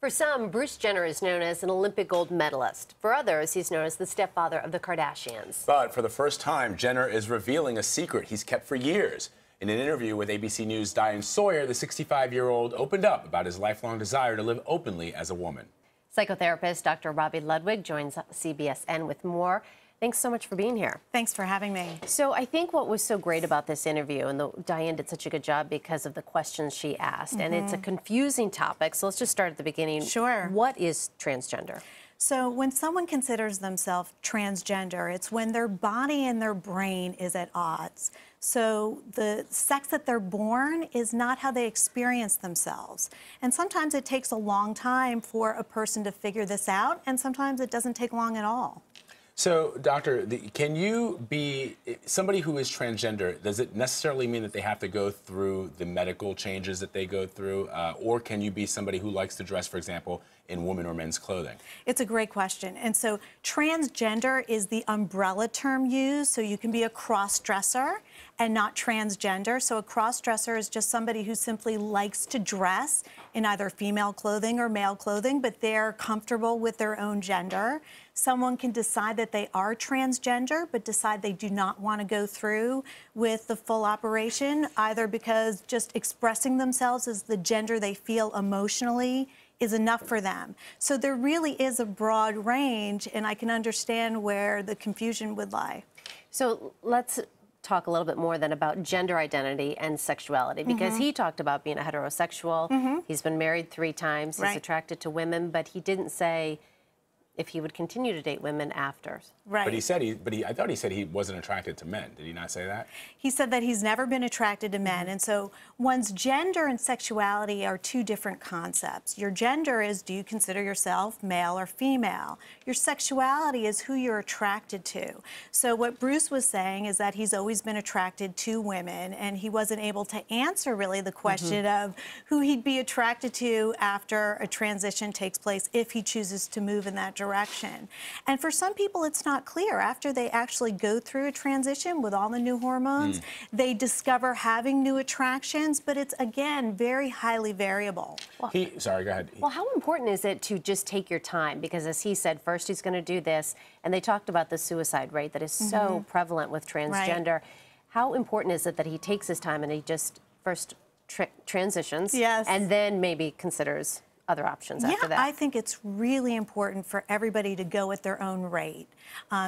For some, Bruce Jenner is known as an Olympic gold medalist. For others, he's known as the stepfather of the Kardashians. But for the first time, Jenner is revealing a secret he's kept for years. In an interview with ABC News' Diane Sawyer, the 65-year-old opened up about his lifelong desire to live openly as a woman. Psychotherapist Dr. Robi Ludwig joins CBSN with more. Thanks so much for being here. Thanks for having me. So I think what was so great about this interview, and Diane did such a good job because of the questions she asked, and it's a confusing topic, so let's just start at the beginning. Sure. What is transgender? So when someone considers themselves transgender, it's when their body and their brain is at odds. So the sex that they're born is not how they experience themselves. And sometimes it takes a long time for a person to figure this out, and sometimes it doesn't take long at all. So, doctor, can you be somebody who is transgender? Does it necessarily mean that they have to go through the medical changes that they go through? Or can you be somebody who likes to dress, for example, in women or men's clothing? It's a great question. And so transgender is the umbrella term used. So you can be a cross-dresser and not transgender. So a cross-dresser is just somebody who simply likes to dress in either female clothing or male clothing, but they're comfortable with their own gender. Someone can decide that they are transgender, but decide they do not want to go through with the full operation, either because just expressing themselves as the gender they feel emotionally is enough for them. So there really is a broad range, and I can understand where the confusion would lie. So let's talk a little bit more then about gender identity and sexuality, because he talked about being a heterosexual. He's been married 3 times. He's attracted to women, but he didn't say if he would continue to date women after. Right. But he said I thought he said he wasn't attracted to men. Did he not say that? He said that he's never been attracted to men. And so one's gender and sexuality are 2 different concepts. Your gender is, do you consider yourself male or female? Your sexuality is who you're attracted to. So what Bruce was saying is that he's always been attracted to women, and he wasn't able to answer really the question of who he'd be attracted to after a transition takes place if he chooses to move in that direction. And for some people, it's not clear. After they actually go through a transition with all the new hormones, they discover having new attractions, but it's, again, very highly variable. Well, Sorry, go ahead. Well, how important is it to just take your time? Because as he said, first he's going to do this, and they talked about the suicide rate that is so prevalent with transgender. Right. How important is it that he takes his time and he just first transitions and then maybe considers other options after that? I think it's really important for everybody to go at their own rate.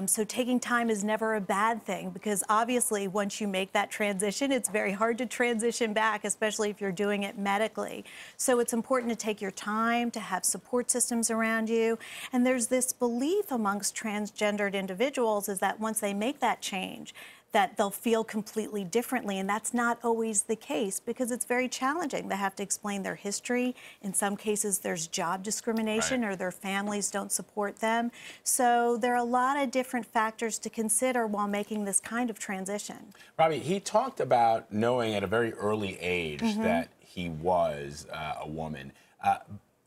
So taking time is never a bad thing, because obviously once you make that transition, it's very hard to transition back, especially if you're doing it medically. So it's important to take your time, to have support systems around you. And there's this belief amongst transgendered individuals is that once they make that change, that they'll feel completely differently, and that's not always the case, because it's very challenging. They have to explain their history. In some cases, there's job discrimination or their families don't support them. So there are a lot of different factors to consider while making this kind of transition. Robi, he talked about knowing at a very early age that he was a woman.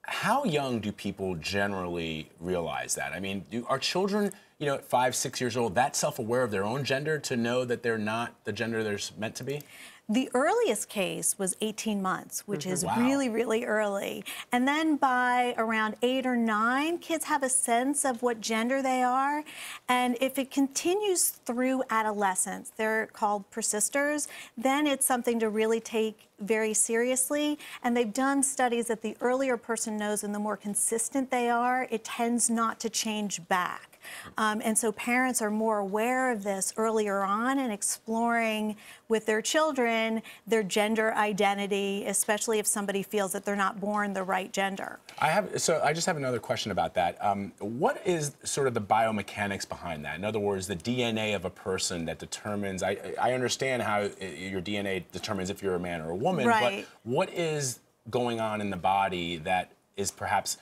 How young do people generally realize that? I mean, are children, you know, at 5, 6 years old, that self-aware of their own gender to know that they're not the gender they're meant to be? The earliest case was 18 months, which is really, really early. And then by around 8 or 9, kids have a sense of what gender they are. And if it continues through adolescence, they're called persisters, then it's something to really take very seriously. And they've done studies that the earlier a person knows and the more consistent they are, it tends not to change back. And so parents are more aware of this earlier on and exploring with their children their gender identity, especially if somebody feels that they're not born the right gender. So I just have another question about that. What is sort of the biomechanics behind that? In other words, the DNA of a person that determines, I understand how your DNA determines if you're a man or a woman, but what is going on in the body that is perhaps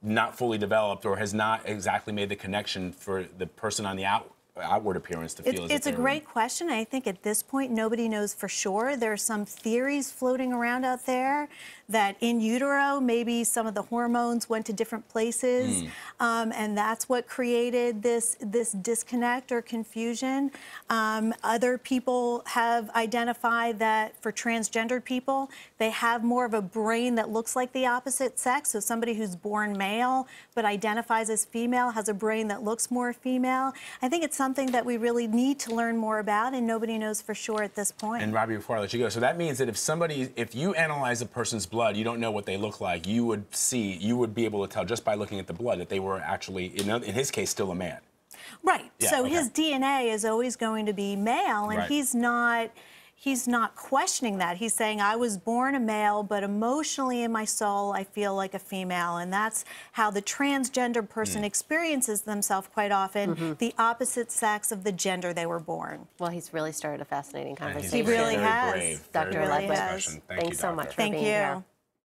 not fully developed or has not exactly made the connection for the person on the outward appearance to feel as if it's a great question. I think at this point, nobody knows for sure. There are some theories floating around out there that in utero, maybe some of the hormones went to different places, and that's what created this disconnect or confusion. Other people have identified that for transgendered people, they have more of a brain that looks like the opposite sex. So somebody who's born male but identifies as female has a brain that looks more female. I think it's something that we really need to learn more about, and nobody knows for sure at this point. And Robi, before I let you go, so that means that if you analyze a person's blood, you don't know what they look like, you would be able to tell just by looking at the blood that they were actually, in his case, still a man. Right. Yeah, so okay. his DNA is always going to be male, and Right. he's not questioning that. He's saying, I was born a male, but emotionally in my soul, I feel like a female. And that's how the transgender person experiences themselves quite often, the opposite sex of the gender they were born. Well, he's really started a fascinating conversation. He really very has. brave, Dr. very brave Ludwig. discussion. Thank you, Thanks so Doctor. much for Thank being you. here.